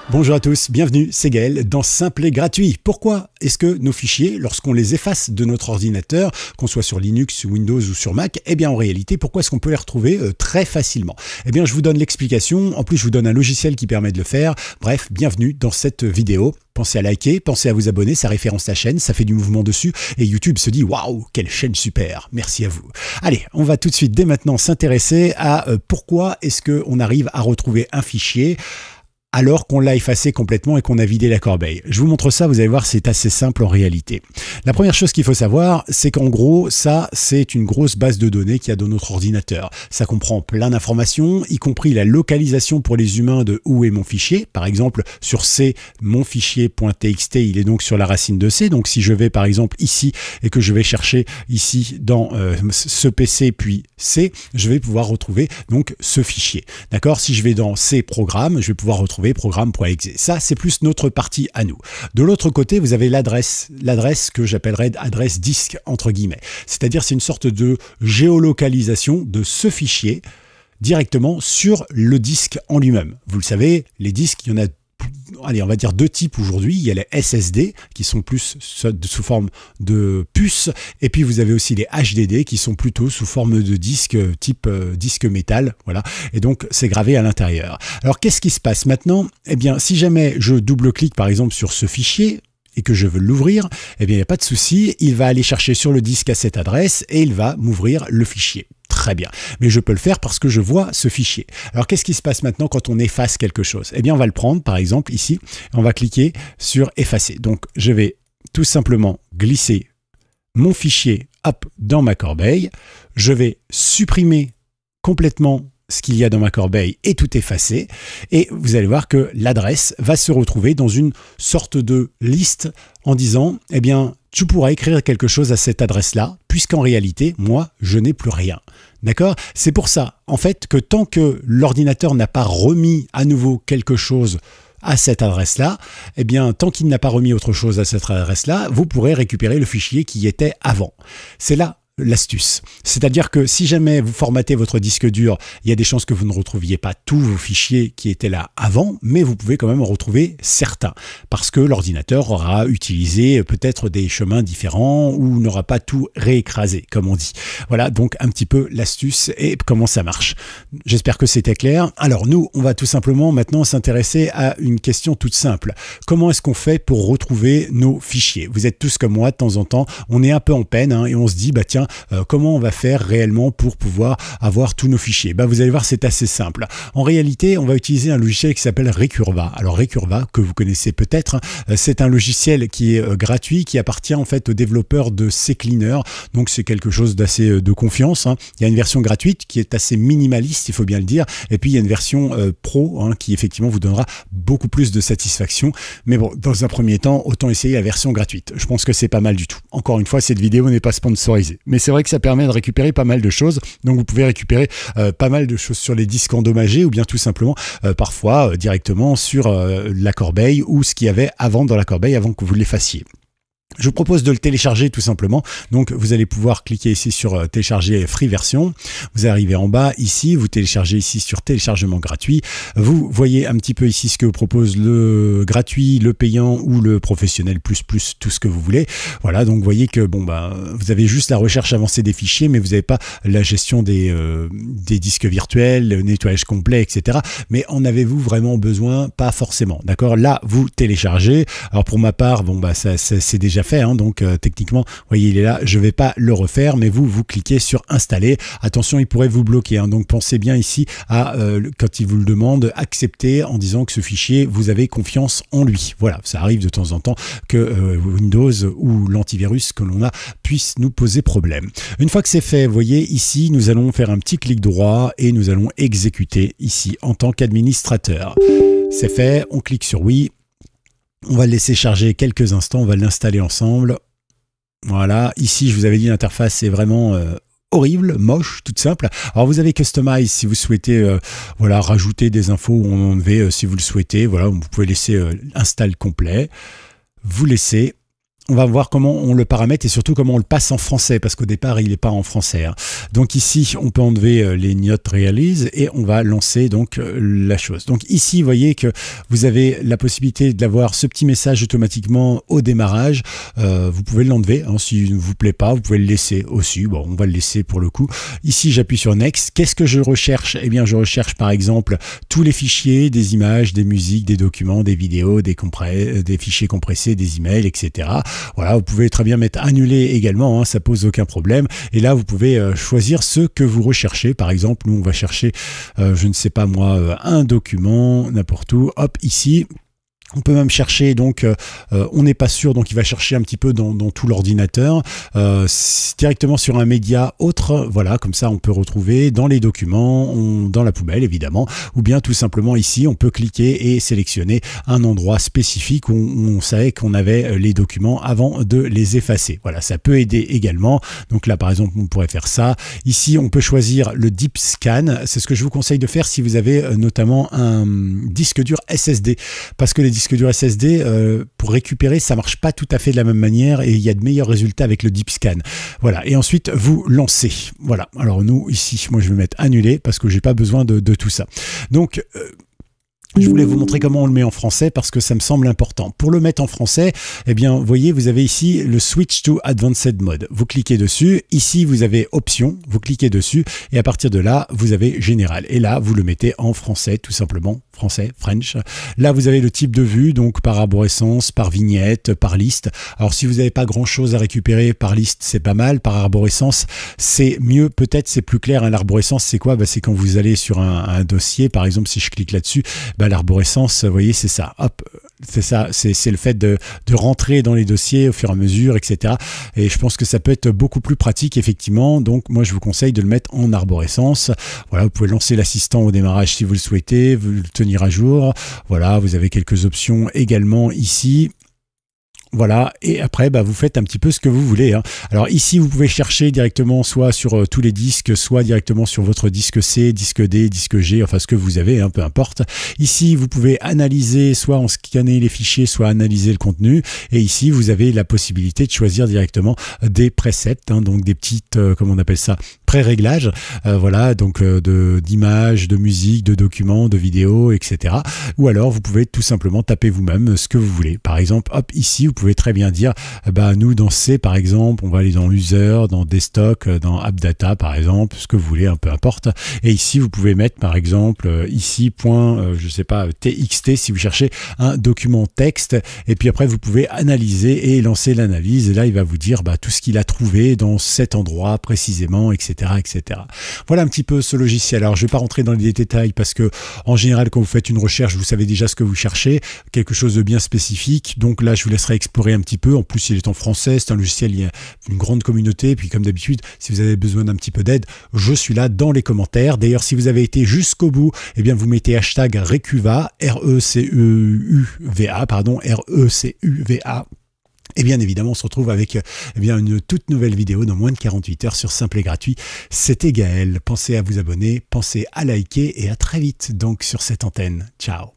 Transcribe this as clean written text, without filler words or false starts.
Bonjour à tous, bienvenue, c'est Gaël dans Simple et Gratuit. Pourquoi est-ce que nos fichiers, lorsqu'on les efface de notre ordinateur, qu'on soit sur Linux, Windows ou sur Mac, eh bien en réalité, pourquoi est-ce qu'on peut les retrouver très facilement? Eh bien je vous donne l'explication, en plus je vous donne un logiciel qui permet de le faire. Bref, bienvenue dans cette vidéo. Pensez à liker, pensez à vous abonner, ça référence la chaîne, ça fait du mouvement dessus et YouTube se dit waouh, quelle chaîne super, merci à vous. Allez, on va tout de suite dès maintenant s'intéresser à pourquoi est-ce qu'on arrive à retrouver un fichier alors qu'on l'a effacé complètement et qu'on a vidé la corbeille. Je vous montre ça, vous allez voir, c'est assez simple en réalité. La première chose qu'il faut savoir, c'est qu'en gros, ça, c'est une grosse base de données qu'il y a dans notre ordinateur. Ça comprend plein d'informations, y compris la localisation pour les humains de où est mon fichier. Par exemple, sur C, mon fichier.txt, il est donc sur la racine de C. Donc si je vais par exemple ici et que je vais chercher ici dans ce PC puis C, je vais pouvoir retrouver donc ce fichier. D'accord? Si je vais dans C programme, je vais pouvoir retrouver programme.exe. Ça, c'est plus notre partie à nous. De l'autre côté, vous avez l'adresse que j'appellerais adresse disque, entre guillemets. C'est-à-dire, c'est une sorte de géolocalisation de ce fichier directement sur le disque en lui-même. Vous le savez, les disques, il y en a allez, on va dire deux types aujourd'hui. Il y a les SSD qui sont plus sous forme de puces et puis vous avez aussi les HDD qui sont plutôt sous forme de disque type disque métal, voilà. Et donc c'est gravé à l'intérieur. Alors qu'est-ce qui se passe maintenant? Eh bien, si jamais je double-clique par exemple sur ce fichier et que je veux l'ouvrir, eh bien il n'y a pas de souci, il va aller chercher sur le disque à cette adresse et il va m'ouvrir le fichier. Très bien, mais je peux le faire parce que je vois ce fichier. Alors qu'est-ce qui se passe maintenant quand on efface quelque chose? Eh bien on va le prendre par exemple ici, on va cliquer sur effacer. Donc je vais tout simplement glisser mon fichier hop, dans ma corbeille, je vais supprimer complètement ce qu'il y a dans ma corbeille et tout effacer et vous allez voir que l'adresse va se retrouver dans une sorte de liste en disant eh bien tu pourras écrire quelque chose à cette adresse-là puisqu'en réalité moi je n'ai plus rien. D'accord? C'est pour ça en fait que tant que l'ordinateur n'a pas remis à nouveau quelque chose à cette adresse-là, eh bien, tant qu'il n'a pas remis autre chose à cette adresse-là, vous pourrez récupérer le fichier qui y était avant. C'est là l'astuce. C'est-à-dire que si jamais vous formatez votre disque dur, il y a des chances que vous ne retrouviez pas tous vos fichiers qui étaient là avant, mais vous pouvez quand même en retrouver certains parce que l'ordinateur aura utilisé peut-être des chemins différents ou n'aura pas tout réécrasé, comme on dit. Voilà donc un petit peu l'astuce et comment ça marche. J'espère que c'était clair. Alors nous, on va tout simplement maintenant s'intéresser à une question toute simple. Comment est-ce qu'on fait pour retrouver nos fichiers? Vous êtes tous comme moi, de temps en temps, on est un peu en peine hein, et on se dit, bah tiens, comment on va faire réellement pour pouvoir avoir tous nos fichiers? Bah, vous allez voir, c'est assez simple. En réalité, on va utiliser un logiciel qui s'appelle Recurva. Alors Recurva, que vous connaissez peut-être, c'est un logiciel qui est gratuit, qui appartient en fait aux développeurs de CCleaner. Donc c'est quelque chose d'assez de confiance. Hein. Il y a une version gratuite qui est assez minimaliste, il faut bien le dire. Et puis il y a une version pro hein, qui effectivement vous donnera beaucoup plus de satisfaction. Mais bon, dans un premier temps, autant essayer la version gratuite. Je pense que c'est pas mal du tout. Encore une fois, cette vidéo n'est pas sponsorisée. Mais c'est vrai que ça permet de récupérer pas mal de choses. Donc vous pouvez récupérer pas mal de choses sur les disques endommagés ou bien tout simplement parfois directement sur la corbeille ou ce qu'il y avait avant dans la corbeille avant que vous l'effaciez. Je vous propose de le télécharger tout simplement. Donc vous allez pouvoir cliquer ici sur télécharger free version. Vous arrivez en bas ici, vous téléchargez ici sur téléchargement gratuit. Vous voyez un petit peu ici ce que vous propose le gratuit, le payant ou le professionnel plus tout ce que vous voulez. Voilà, donc vous voyez que bon bah vous avez juste la recherche avancée des fichiers, mais vous n'avez pas la gestion des disques virtuels, le nettoyage complet, etc. Mais en avez-vous vraiment besoin? Pas forcément. D'accord? Là, vous téléchargez. Alors pour ma part, bon bah ça c'est déjà fait, hein, donc techniquement, vous voyez, il est là, je ne vais pas le refaire, mais vous cliquez sur installer. Attention, il pourrait vous bloquer, hein, donc pensez bien ici à, quand il vous le demande, accepter en disant que ce fichier, vous avez confiance en lui. Voilà, ça arrive de temps en temps que Windows ou l'antivirus que l'on a puisse nous poser problème. Une fois que c'est fait, vous voyez, ici, nous allons faire un petit clic droit et nous allons exécuter ici en tant qu'administrateur. C'est fait, on clique sur oui. On va le laisser charger quelques instants, on va l'installer ensemble. Voilà, ici je vous avais dit l'interface est vraiment horrible, moche, toute simple. Alors vous avez Customize si vous souhaitez voilà, rajouter des infos ou en enlever si vous le souhaitez. Voilà, vous pouvez laisser install complet. Vous laissez. on va voir comment on le paramètre et surtout comment on le passe en français, parce qu'au départ, il n'est pas en français. Hein. Donc ici, on peut enlever les not realize et on va lancer donc la chose. Donc ici, vous voyez que vous avez la possibilité d'avoir ce petit message automatiquement au démarrage. Vous pouvez l'enlever, hein, s'il ne vous plaît pas, vous pouvez le laisser aussi. Bon, on va le laisser pour le coup. Ici, j'appuie sur Next. Qu'est-ce que je recherche? Eh bien, je recherche par exemple tous les fichiers, des images, des musiques, des documents, des vidéos, des fichiers compressés, des emails, etc. Voilà, vous pouvez très bien mettre annuler également, hein, ça pose aucun problème. Et là, vous pouvez choisir ce que vous recherchez. Par exemple, nous, on va chercher, je ne sais pas moi, un document, n'importe où. Hop, ici. On peut même chercher, donc on n'est pas sûr, donc il va chercher un petit peu dans tout l'ordinateur, directement sur un média autre, voilà, comme ça on peut retrouver dans les documents, dans la poubelle évidemment, ou bien tout simplement ici on peut cliquer et sélectionner un endroit spécifique où on savait qu'on avait les documents avant de les effacer. Voilà, ça peut aider également, donc là par exemple on pourrait faire ça. Ici on peut choisir le Deep Scan, c'est ce que je vous conseille de faire si vous avez notamment un disque dur SSD, parce que les disque dur SSD, pour récupérer, ça marche pas tout à fait de la même manière et il y a de meilleurs résultats avec le Deep Scan. Voilà, et ensuite vous lancez. Voilà, alors nous ici, moi je vais mettre annuler parce que j'ai pas besoin de tout ça. Donc je voulais vous montrer comment on le met en français parce que ça me semble important. Pour le mettre en français, eh bien, vous voyez, vous avez ici le Switch to Advanced Mode. Vous cliquez dessus. Ici, vous avez Options. Vous cliquez dessus. Et à partir de là, vous avez Général. Et là, vous le mettez en français, tout simplement. Français, French. Là, vous avez le type de vue, donc par arborescence, par vignette, par liste. Alors, si vous n'avez pas grand-chose à récupérer par liste, c'est pas mal. Par arborescence, c'est mieux. Peut-être, c'est plus clair. Hein. L'arborescence, c'est quoi? C'est quand vous allez sur un dossier. Par exemple, si je clique là-dessus, l'arborescence, vous voyez, c'est ça. Hop, c'est ça. C'est le fait de rentrer dans les dossiers au fur et à mesure, etc. Et je pense que ça peut être beaucoup plus pratique, effectivement. Donc, moi, je vous conseille de le mettre en arborescence. Voilà, vous pouvez lancer l'assistant au démarrage si vous le souhaitez, vous le tenir à jour. Voilà, vous avez quelques options également ici. Voilà, et après, vous faites un petit peu ce que vous voulez. Hein. Alors ici, vous pouvez chercher directement soit sur tous les disques, soit directement sur votre disque C, disque D, disque G, enfin ce que vous avez, hein, peu importe. Ici, vous pouvez analyser, soit en scanner les fichiers, soit analyser le contenu. Et ici, vous avez la possibilité de choisir directement des presets, hein, donc des petites, comment on appelle ça, pré-réglages, voilà, donc d'images, de musique, de documents, de vidéos, etc. Ou alors, vous pouvez tout simplement taper vous-même ce que vous voulez. Par exemple, hop, ici, vous pouvez très bien dire, nous dans C par exemple, on va aller dans User, dans Desktop, dans App Data par exemple, ce que vous voulez, un peu importe. Et ici vous pouvez mettre par exemple ici point, je sais pas, TXT si vous cherchez un document texte. Et puis après vous pouvez analyser et lancer l'analyse. Et là il va vous dire tout ce qu'il a trouvé dans cet endroit précisément, etc., etc. Voilà un petit peu ce logiciel. Alors je vais pas rentrer dans les détails parce que en général quand vous faites une recherche, vous savez déjà ce que vous cherchez, quelque chose de bien spécifique. Donc là je vous laisserai explorer un petit peu. En plus, il est en français. C'est un logiciel, il y a une grande communauté. Puis, comme d'habitude, si vous avez besoin d'un petit peu d'aide, je suis là dans les commentaires. D'ailleurs, si vous avez été jusqu'au bout, eh bien, vous mettez hashtag Recuva, R-E-C-E-U-V-A, pardon, R-E-C-U-V-A. Et bien évidemment, on se retrouve avec une toute nouvelle vidéo dans moins de 48 heures sur Simple et Gratuit. C'était Gaël. Pensez à vous abonner, pensez à liker et à très vite donc sur cette antenne. Ciao.